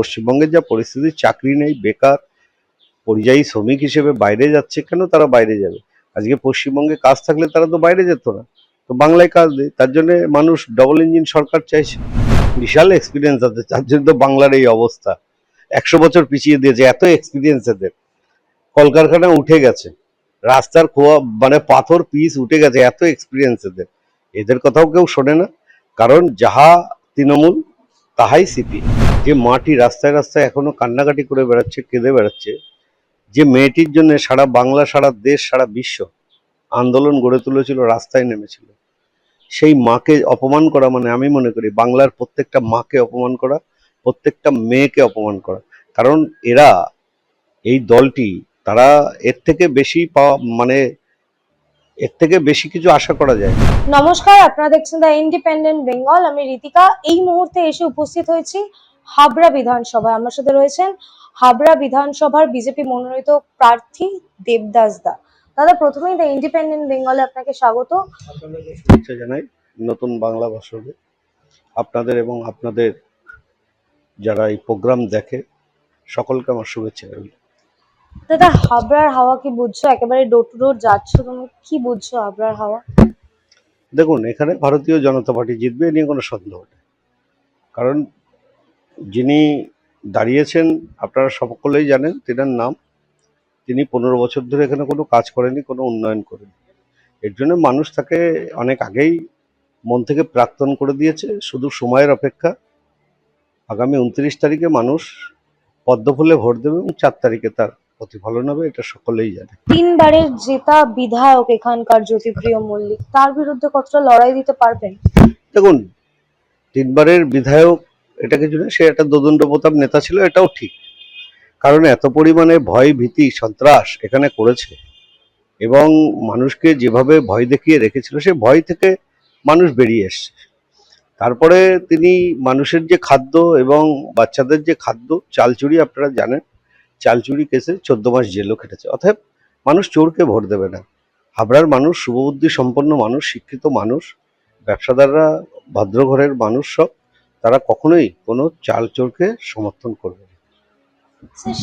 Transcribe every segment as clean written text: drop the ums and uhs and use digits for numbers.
পশ্চিমবঙ্গের যা পরিস্থিতি, চাকরি নেই, বেকার, পরিযায়ী শ্রমিক হিসেবে বাইরে যাচ্ছে। কেন তারা বাইরে যাবে? আজকে পশ্চিমবঙ্গে কাজ থাকলে তারা তো বাইরে যেত না। তো বাংলায় কাজ নেই, তার জন্য মানুষ ডবল ইঞ্জিন সরকার চাইছে। বিশাল এক্সপিরিয়েন্স আছে, তার জন্য তো বাংলার এই অবস্থা। 100 বছর পিছিয়ে দিয়েছে, এত এক্সপিরিয়েন্স এদের। কলকারখানা উঠে গেছে, রাস্তার খোয়া মানে পাথর পিচ উঠে গেছে, এত এক্সপিরিয়েন্স এদের। এদের কথাও কেউ শোনে না, কারণ যাহা তৃণমূল তাহাই সিপি। যে মাটি রাস্তায় রাস্তায় এখনো কান্নাকাটি করে বেড়াচ্ছে, কেঁদে বেড়াচ্ছে, যে মেয়েটির জন্য সারা বাংলা, সারা দেশ, সারা বিশ্ব আন্দোলন গড়ে তুলেছিল, রাস্তায় নেমেছিল, সেই মাকে অপমান করা মানে আমি মনে করি বাংলার প্রত্যেকটা মাকে অপমান করা, প্রত্যেকটা মেয়েকে অপমান করা। কারণ এরা, এই দলটি, তারা এর থেকে বেশি পাওয়া মানে এর থেকে বেশি কিছু আশা করা যায় না। নমস্কার, আপনারা দেখছেন দ্য ইন্ডিপেন্ডেন্ট বেঙ্গল। আমি ঋতিকা। এই মুহূর্তে এসে উপস্থিত হয়েছি হাবড়া বিধানসভায়। আমার সাথে রয়েছেন হাবড়া বিধানসভার বিজেপি মনোনীত প্রার্থী দেবদাস দা। দাদা, প্রথমেই দ্য ইন্ডিপেন্ডেন্ট বেঙ্গলে আপনাকে স্বাগত। আপনাদের শুভেচ্ছা জানাই নতুন বাংলা বছরে। আপনাদের এবং আপনাদের যারা এই প্রোগ্রাম দেখে সকলকে আমার শুভেচ্ছা রইল। দাদা, হাবড়ার হাওয়া কি বুঝছো? একেবারে ডোর টু ডোর যাচ্ছ, তুমি কি বুঝছো হাবড়ার হাওয়া? দেখুন, এখানে ভারতীয় জনতা পার্টি জিতবে, এ নিয়ে কোনো সন্দেহ নেই। কারণ যিনি দাঁড়িয়েছেন আপনারা সকলেই জানেন, তেনার নাম। তিনি 15 বছর ধরে এখানে কোনো কাজ করেনি, কোনো উন্নয়ন করেনি। এর জন্য মানুষ তাকে অনেক আগেই মন থেকে প্রাক্তন করে দিয়েছে। শুধু সময়ের অপেক্ষা। আগামী 29 তারিখে মানুষ পদ্মফুলে ভোট দেবে এবং 4 তারিখে তার প্রতিফলন হবে, এটা সকলেই জানে। 3বারের জেতা বিধায়ক এখানকার জ্যোতিপ্রিয় মল্লিক, তার বিরুদ্ধে কতটা লড়াই দিতে পারবেন? দেখুন, 3বারের বিধায়ক এটা কিছু না, সে একটা দোদণ্ড প্রতাপ নেতা ছিল, এটাও ঠিক। কারণ এত পরিমাণে ভয়, ভীতি, সন্ত্রাস এখানে করেছে এবং মানুষকে যেভাবে ভয় দেখিয়ে রেখেছিল, সে ভয় থেকে মানুষ বেরিয়ে এসছে। তারপরে তিনি মানুষের যে খাদ্য এবং বাচ্চাদের যে খাদ্য, চাল চুরি, আপনারা জানেন, চাল চুরি কেসে 14 মাস জেলও খেটেছে। অতএব মানুষ চোরকে ভোট দেবে না। হাবড়ার মানুষ শুভবুদ্ধি সম্পন্ন মানুষ, শিক্ষিত মানুষ, ব্যবসাদাররা ভদ্রঘরের মানুষ সব, তারা কখনোই কোনো চাল চোরকে সমর্থন করবে না।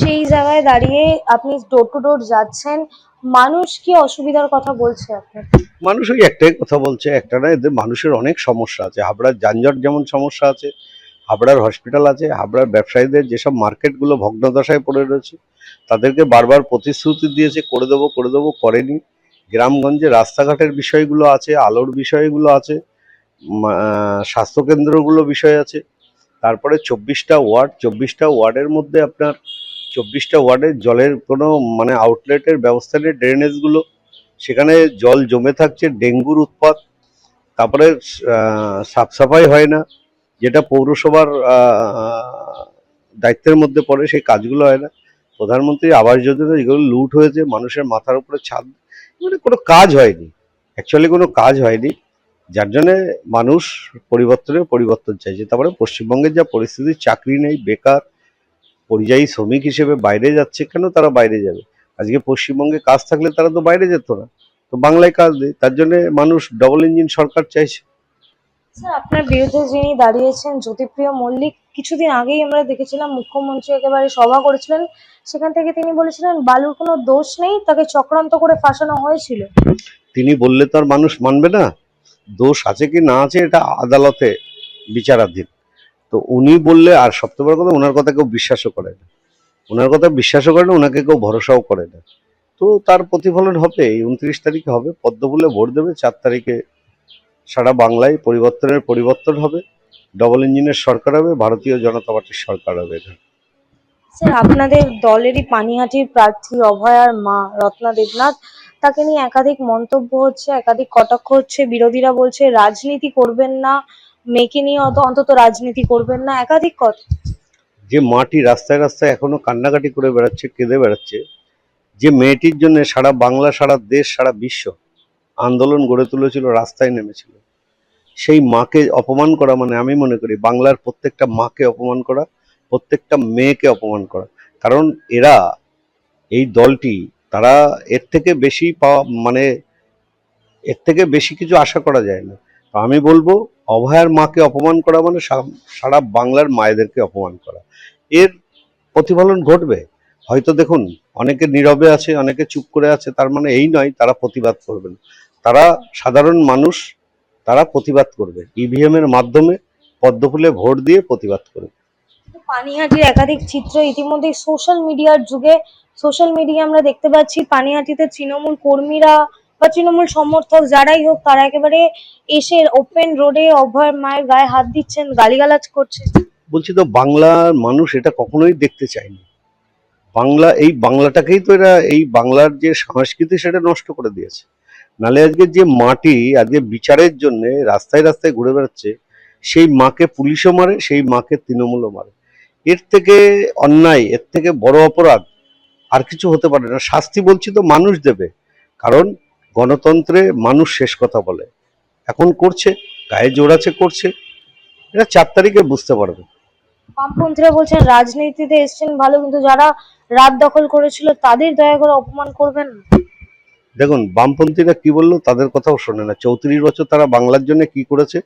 সেই জায়গায় দাঁড়িয়ে আপনি ডোর টু ডোর যাচ্ছেন, মানুষ কি অসুবিধার কথা বলছে আপনার? মানুষ ওই একটাই কথা বলছে, একটা না, এদের মানুষের অনেক সমস্যা আছে। হাবড়ার যানজট যেমন সমস্যা আছে, হাবড়ার হসপিটাল আছে, হাবড়ার ব্যবসায়ীদের যেসব মার্কেটগুলো ভগ্নদশায় পড়ে রয়েছে, তাদেরকে বারবার প্রতিশ্রুতি দিয়েছে করে দেবো করে দেবো, করেনি। গ্রামগঞ্জে রাস্তাঘাটের বিষয়গুলো আছে, আলোর বিষয়গুলো আছে, স্বাস্থ্যকেন্দ্রগুলো বিষয় আছে। তারপরে 24টা ওয়ার্ড, 24টা ওয়ার্ডের মধ্যে আপনার 24টা ওয়ার্ডের জলের কোনো মানে আউটলেটের ব্যবস্থা নেই। ড্রেনেজগুলো, সেখানে জল জমে থাকছে, ডেঙ্গুর উৎপাত। তারপরে সাফ সাফাই হয় না, যেটা পৌরসভার দায়িত্বের মধ্যে পড়ে, সেই কাজগুলো হয় না। প্রধানমন্ত্রী আবাস যোজনা যেগুলো লুট হয়েছে, মানুষের মাথার উপরে ছাদ, মানে কোনো কাজ হয়নি, অ্যাকচুয়ালি কোনো কাজ হয়নি। যার জন্যে মানুষ পরিবর্তন চাইছে। তারপরে পশ্চিমবঙ্গের যা পরিস্থিতি, চাকরি নেই, বেকার, পরিযায়ী শ্রমিক হিসেবে বাইরে যাচ্ছে। কেন তারা বাইরে যাবে? আজকে পশ্চিমবঙ্গে কাজ থাকলে তারা তো বাইরে যেত না। তো বাংলায় কাজ নেই, তার জন্য মানুষ ডবল ইঞ্জিন সরকার চাইছে। স্যার, আপনার বিরুদ্ধে যিনি দাঁড়িয়েছেন জ্যোতিপ্রিয় মল্লিক, কিছুদিন আগেই আমরা দেখেছিলাম মুখ্যমন্ত্রী একেবারে সভা করেছিলেন, সেখান থেকে তিনি বলেছিলেন বালুর কোনো দোষ নেই, তাকে চক্রান্ত করে ফাঁসানো হয়েছিল। তিনি বললে তো আর মানুষ মানবে না। দোষ আছে কি না আছে এটা আদালতে বিচারাধীন। তো উনি বললে, আর সবচেয়ে বড় কথা, ওনার কথা কেউ বিশ্বাসও করে না। ওনার কথা বিশ্বাসও করে না, ওনাকে কেউ ভরসাও করে না। তো তার প্রতিফলন হবে, এই 29 তারিখে হবে। পদ্মফুলে ভোট দেবে, 4 তারিখে সারা বাংলায় পরিবর্তন হবে। ডবল ইঞ্জিনের সরকার হবে, ভারতীয় জনতা পার্টির সরকার হবে এটা। স্যার, আপনাদের দলেরই পানিহাটির প্রার্থী অভয়ার মা রত্না দেবনাথ, তাকে নিয়ে একাধিক মন্তব্য হচ্ছে, একাধিক কটাক্ষ হচ্ছে। বিরোধীরা বলছে রাজনীতি করবেন না, মেয়েকে নিয়ে অন্তত রাজনীতি করবেন না, একাধিক কথা। যে মাটি রাস্তায় রাস্তায় এখনো কান্নাকাটি করে বেড়াচ্ছে, কেঁদে বেড়াচ্ছে, যে মেয়েটির জন্য সারা বাংলা, সারা দেশ, সারা বিশ্ব আন্দোলন গড়ে তুলেছিল, রাস্তায় নেমেছিল, সেই মাকে অপমান করা মানে আমি মনে করি বাংলার প্রত্যেকটা মাকে অপমান করা, প্রত্যেকটা মেয়েকে অপমান করা। কারণ এরা, এই দলটি, তারা এর থেকে বেশি পাওয়া মানে এর থেকে বেশি কিছু আশা করা যায় না। তো আমি বলবো, অভয়ার মাকে অপমান করা মানে সারা বাংলার মায়েদেরকে অপমান করা। এর প্রতিফলন ঘটবে। হয়তো দেখুন, অনেকে নীরবে আছে, অনেকে চুপ করে আছে, তার মানে এই নয় তারা প্রতিবাদ করবেন। তারা সাধারণ মানুষ, তারা প্রতিবাদ করবে, ইভিএম এর মাধ্যমে পদ্মফুলে ভোট দিয়ে প্রতিবাদ করবে। পানিহাটির একাধিক চিত্র ইতিমধ্যে সোশ্যাল মিডিয়া আমরা দেখতে পাচ্ছি। পানিহাটিতে তৃণমূল কর্মীরা বা তৃণমূল সমর্থক যারাই হোক, তারা একেবারে এসে ওপেন রোডে অভয় মায়ের গায়ে হাত দিচ্ছেন, গালিগালাজ করছে। বলছি তো, বাংলার মানুষ এটা কখনোই দেখতে চায়নি। এই বাংলাটাকেই তো এরা, এই বাংলার যে সংস্কৃতি সেটা নষ্ট করে দিয়েছে। নালে আজকে যে মাটি আজকে বিচারের জন্য রাস্তায় রাস্তায় ঘুরে বেড়াচ্ছে, সেই মাকে পুলিশও মারে, সেই মাকে তৃণমূলও মারে। এর থেকে অন্যায়, এর থেকে বড় অপরাধ আর কিছু হতে পারে না। শাস্তি বলছি তো মানুষ দেবে, কারণ গণতন্ত্রে মানুষ শেষ কথা বলে। এখন করছে, গায়ে জোর আছে, করছে। এটা 4 তারিখে বুঝতে পারবে। বামপন্থীরা বলছেন রাজনীতিতে এসছেন ভালো, কিন্তু যারা রাত দখল করেছিল তাদের দয়া করে অপমান করবেন না। দেখুন, বামপন্থীরা কি বললো তাদের কথাও শোনে না। 34 বছর তারা বাংলার জন্য কি করেছে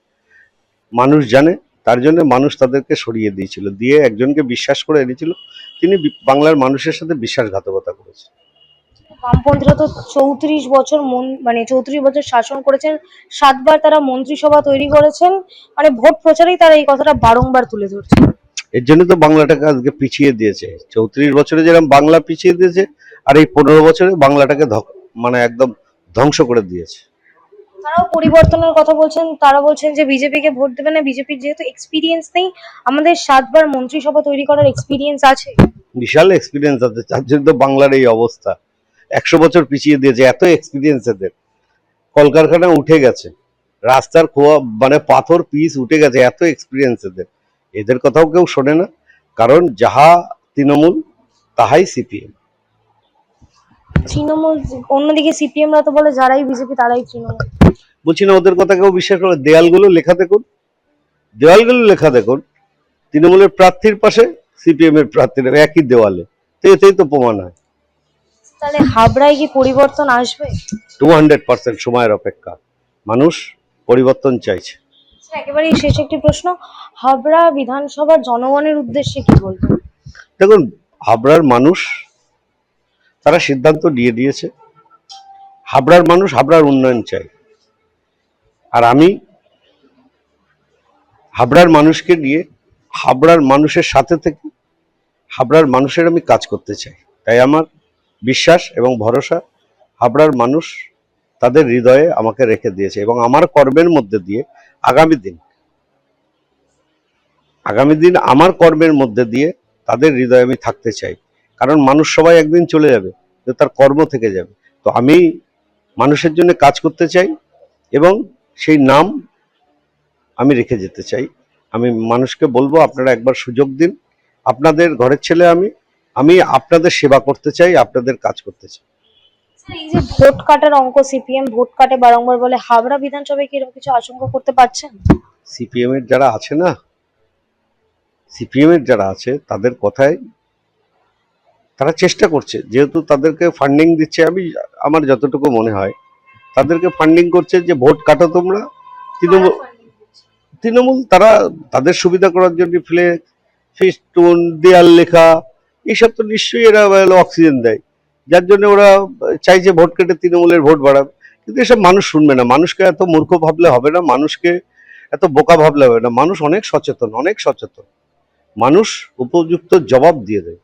মানুষ জানে। তার জন্য মানুষ তাদেরকে সরিয়ে দিয়েছিল, দিয়ে একজনকে বিশ্বাস করে এনেছিল, তিনি বাংলার মানুষের সাথে বিশ্বাসঘাতকতা করেছে। বামপন্থীরা তো 34 বছর শাসন করেছেন, 7বার তারা মন্ত্রিসভা তৈরি করেছেন, মানে ভোট প্রচারেই তারা এই কথাটা বারংবার তুলে ধরছে। এর জন্য তো বাংলাটাকে আজকে পিছিয়ে দিয়েছে। 34 বছরে যেরকম বাংলা পিছিয়ে দিয়েছে, আর এই 15 বছরে বাংলাটাকে মানে একদম ধ্বংস করে দিয়েছে। তারাও পরিবর্তনের কথা বলছেন, তারা বলছেন যে বিজেপিকে ভোট দেবে না, বিজেপির যেহেতু এক্সপিরিয়েন্স নেই, আমাদের 7বার মন্ত্রিসভা তৈরি করার এক্সপিরিয়েন্স আছে। বিশাল এক্সপিরিয়েন্স আছে, তার জন্য তো বাংলার এই অবস্থা। 100 বছর পিছিয়ে দিয়েছে, এত এক্সপিরিয়েন্স এদের। কলকারখানা উঠে গেছে, রাস্তার খোয়া মানে পাথর পিস উঠে গেছে, এত এক্সপিরিয়েন্স এদের। এদের কথাও কেউ শোনে না, কারণ যাহা তৃণমূল তাহাই সিপিএম। তৃণমূল, অন্যদিকে সিপিএমরা তো বলে যারাই বিজেপি তারাই তৃণমূল। বলছি না ওদের কথা কেউ বিশ্বাস করে? দেয়ালগুলো লেখা দেখুন, দেওয়ালগুলো লেখা দেখুন, তৃণমূলের প্রার্থীর পাশে সিপিএম এর প্রার্থীর একই দেওয়ালে। তো এতেই তো প্রমাণ হয়। তাহলে হাবড়ায় কি পরিবর্তন আসবে? 200% সময়ের অপেক্ষা। মানুষ পরিবর্তন চাইছে। একেবারেই শেষ একটি প্রশ্ন, হাবড়া বিধানসভার জনগণের উদ্দেশ্যে কি বলবেন? দেখুন, হাবড়ার মানুষ তারা সিদ্ধান্ত নিয়ে দিয়েছে। হাবড়ার মানুষ হাবড়ার উন্নয়ন চাই, আর আমি হাবড়ার মানুষকে নিয়ে, হাবড়ার মানুষের সাথে থেকে হাবড়ার মানুষের আমি কাজ করতে চাই। তাই আমার বিশ্বাস এবং ভরসা, হাবড়ার মানুষ তাদের হৃদয়ে আমাকে রেখে দিয়েছে, এবং আমার কর্মের মধ্যে দিয়ে আগামী দিন আমার কর্মের মধ্যে দিয়ে তাদের হৃদয়ে আমি থাকতে চাই। কারণ মানুষ সবাই একদিন চলে যাবে, কিন্তু তার কর্ম থেকে যাবে। তো আমি মানুষের জন্য কাজ করতে চাই, এবং সেই নাম আমি রেখে যেতে চাই। আমি মানুষকে বলবো, আপনারা একবার সুযোগ দিন। আপনাদের ঘরের ছেলে আমি আপনাদের সেবা করতে চাই, আপনাদের কাজ করতে চাই। এই যে ভোট কাটার অঙ্ক, সিপিএম ভোট কাটে বারংবার বলে, হাবড়া বিধানসভায় কি এরকম কিছু আশঙ্কা করতে পারছেন? সিপিএম এর যারা আছে না, সিপিএম এর যারা আছে তাদের কথায় তারা চেষ্টা করছে, যেহেতু তাদেরকে ফান্ডিং দিচ্ছে, আমার যতটুকু মনে হয় তাদেরকে ফান্ডিং করছে যে ভোট কাটো তোমরা। তৃণমূল তৃণমূল তারা তাদের সুবিধা করার জন্য ফ্লেক্স, ফেস্টুন, দেয়াল লেখা, এইসব তো নিশ্চয়ই এরা অক্সিজেন দেয়, যার জন্য ওরা চাইছে ভোট কেটে তৃণমূলের ভোট বাড়াবে। কিন্তু এসব মানুষ শুনবে না। মানুষকে এত মূর্খ ভাবলে হবে না, মানুষকে এত বোকা ভাবলে হবে না। মানুষ অনেক সচেতন, অনেক সচেতন। মানুষ উপযুক্ত জবাব দিয়ে দেবে।